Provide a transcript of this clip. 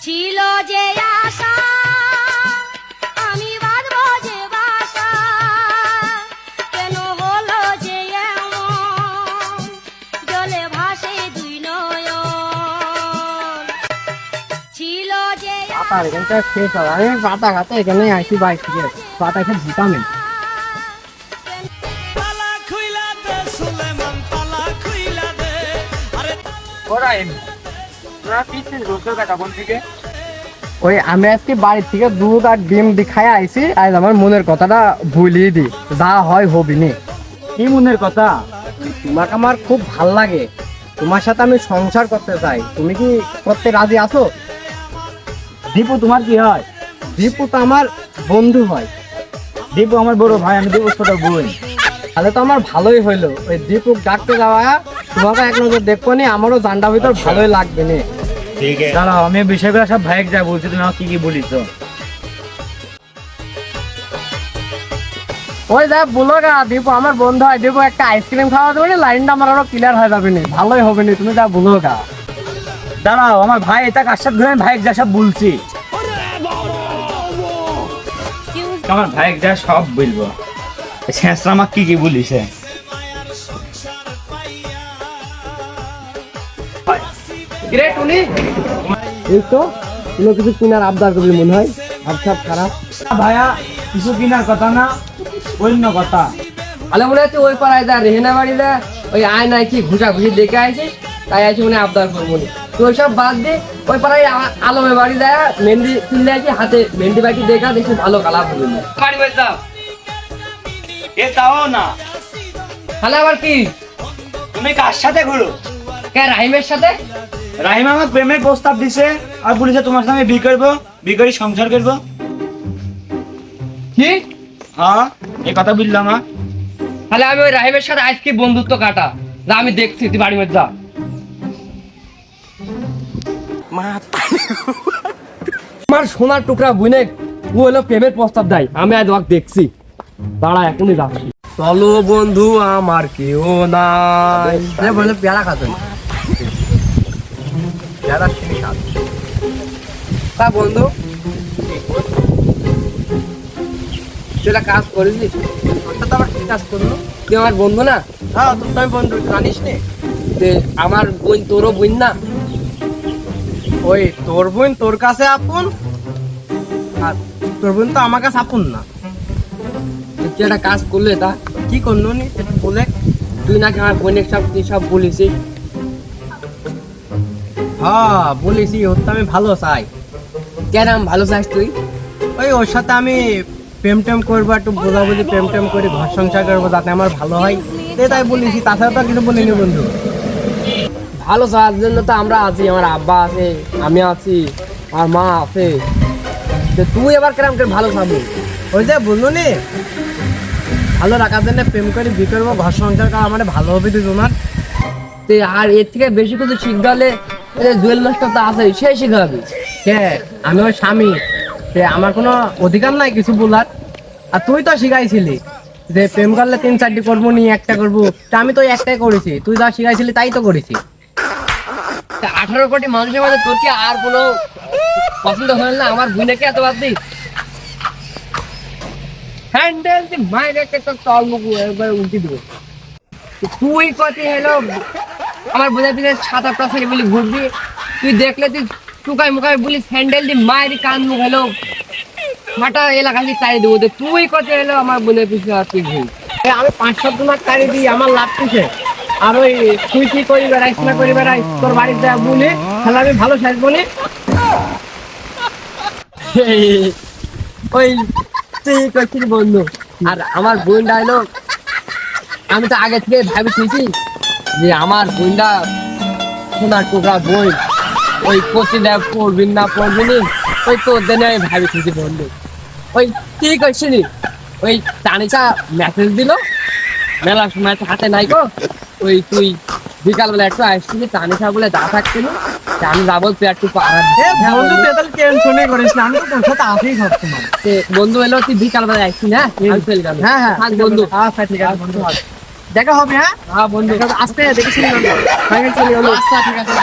ছিল যে আশা আমি বাঁধবো যে বাসা, কেন হলো যে এমন জলে ভাসে দুই নয়ন। ছিল যে পাতা এখানটা শেষ হবে, আমি পাতা খাতে এখানে আসি বাইক থেকে, পাতা খেয়ে ভিটামিন। ওই আমি আজকে বাড়ি থেকে দুধ আর ডিম খাই আইছি, আজ আমার মনের কথাটা ভুলিয়ে দি, যা হয় হবি নি। কি মনের কথা? তোমাকে আমার খুব ভাল লাগে, তোমার সাথে আমি সংসার করতে চাই, তুমি কি করতে রাজি আছো? দীপু তোমার কি হয়? দীপু তো আমার বন্ধু হয়। দীপু আমার বড় ভাই, আমি দীপুর ছোট বোন। তাহলে তো আমার ভালোই হইলো, ওই দীপু ডাকতে যাওয়া তোমাকে এক নজর দেখবো নি, আমারও জানটা ভিতর ভালোই লাগবে নি। দাঁড়াও, আমি বিষয়গুলো সব ভাইক যা বলছি, তুমি আমার কি কি বলিস। ওই যা বলো গা, দীপু আমার বন্ধু হয়, দীপু একটা আইসক্রিম খাওয়া দেবে, লাইনটা আমার আরো ক্লিয়ার হয়ে যাবে নি, ভালোই হবে নি, তুমি যা বলো গা। দাঁড়াও, আমার ভাই এটা কার সাথে ধরে ভাইক যা সব বলছি, আমার ভাইক যা সব বলবো। শেষরা আমার কি কি বলিছে। এই তো কোনো কিছু কিনার আবদার করবি মনে হয়, ভাবসাব খারাপ। ভাইয়া কিছু কিনার কথা না, অন্য কথা। তাহলে মনে হয় তুই ওই পাড়ায় যা রেহেনা বাড়িতে ওই আয় নাই কি ঘুষা ঘুষি দেখে আইছিস, তাই আইসি মনে আবদার করবো নি। তুই ওইসব বাদ দে, ওই পাড়ায় আলমের বাড়ি যায় মেহেন্দি কিনলে আছি, হাতে মেহেন্দি বাটি দেখা দেখি ভালো কালার হবে না। বাড়ি বাড়ি যাও, এ তাও না, তাহলে আবার কি? তুমি কার সাথে ঘুরো? কে রাহিমের সাথে? রাহিম আমার প্রেমের প্রস্তাব দিছে আর বলেছে তোমার সঙ্গে বিয়ে করবো, বিয়ে করে সংসার করবো। কি? হ্যাঁ, এই কথা বললাম। তাহলে আমি ওই রাহিমের সাথে আজকে বন্ধুত্ব কাটা, যা আমি দেখছি, তুই বাড়ি মধ্যে যা। আমার সোনার টুকরা বুনে ও হলো প্রেমের প্রস্তাব দেয়, আমি আজ ওকে দেখছি, দাঁড়া এখনই যাচ্ছি। চলো বন্ধু আমার কেউ নাই, বলে পেয়ারা খাতে তা বন্ধু তুই একটা কাজ করেছিস, তোরটা তো আবার কি কাজ করলো? তুই আমার বন্ধু না? হ্যাঁ, তোর তো আমি বন্ধু, জানিস নে। যে আমার বোন তোরও বোন না? ওই তোর বোন তোর কাছে আপন, আর তোর বোন তো আমার কাছে আপন না। তুই একটা কাজ করলে তা কি করলো নি একটু বলে। তুই নাকি আমার বোনের সব তুই সব বলেছিস। হ্যাঁ বলেছি, ওর তো আমি ভালো চাই। কেন আমি ভালো চাস তুই? ওই ওর সাথে আমি প্রেম টেম করবো, একটু বোঝাবুঝি প্রেম টেম করে ঘর সংসার করবো, যাতে আমার ভালো হয়, তাই বলেছি, তাছাড়া তো আর কিছু বলিনি বন্ধু। ভালো চাওয়ার জন্য তো আমরা আছি, আমার আব্বা আছে, আমি আছি, আমার মা আছে, তো তুই এবার কেরম করে ভালো চাবি? ওই যে বললো নি, ভালো রাখার জন্য প্রেম করে বিয়ে করবো, ঘর সংসার করা আমার ভালো হবে দুজনের। আর এর থেকে বেশি কিছু শিখলে জুয়েল মাস্টার তো আছে, সে শিখাবি। কে? আমি ওর স্বামী, আমার কোনো অধিকার নাই কিছু বলার। আর তুই তো শিখাইছিলি যে প্রেম করলে 3-4টি করবো নি, একটা করবো, তা আমি তো একটাই করেছি, তুই যা শিখাইছিলি তাই তো করেছি। 18 কোটি মানুষের মধ্যে তোর কি আর কোনো পছন্দ হল না? আমার বোনকে এত বাদ দিই, হ্যান্ডেল দি মাইর একটা তো তল মুখ একবার উল্টি দেবো। তুই কতি হলো আমার বোনের পিছনে ছাতা টাছারি বলি ঘুরবি, তুই দেখলে তুই টুকাই মুখাই বলিস হ্যান্ডেল দি মায়ের কান মুখ হলো ফাটা এলাকা দিয়ে তাড়ি দেবো। তুই কতি হলো আমার বোনের পিছনে আর তুই ঘুর। আমি 5-7 জনের তাড়ি দিই, আমার লাভ কিসে? আর ওই তুই কি করি বেড়াইস না করি বেড়াইস, তোর বাড়িতে বলি তাহলে আমি ভালো সাজবো নি। ওই তুই করছিস বন্ধু, আর আমার বোনটা হলো, আমি তো আগে থেকে ভাবি যে আমার বোনটা সোনার টুকরা বোন, ওই কোচিং পড়বি না পড়বি নি, ওই তোর দিনে আমি ভাবি বন্ধু। ওই কি করছিস, ওই টানিটা মেসেজ দিল মেলা সময় হাতে নাই গো, ওই তুই বিকালবেলা একটু আসছিলি, টানিটা বলে যা থাকছিল, আমি যাবো তুই একটু পাড়া। বন্ধু তুই তাহলে টেনশনই করিস না, আমি তো তোর সাথে আছেই সবসময়। বন্ধু এলো, তুই বিকালবেলা আসছি না? হ্যাঁ হ্যাঁ বন্ধু, আচ্ছা ঠিক আছে বন্ধু, দেখা হবে। হ্যাঁ হ্যাঁ বন্ধু, আসতে দেখেছিলি আচ্ছা ঠিক আছে।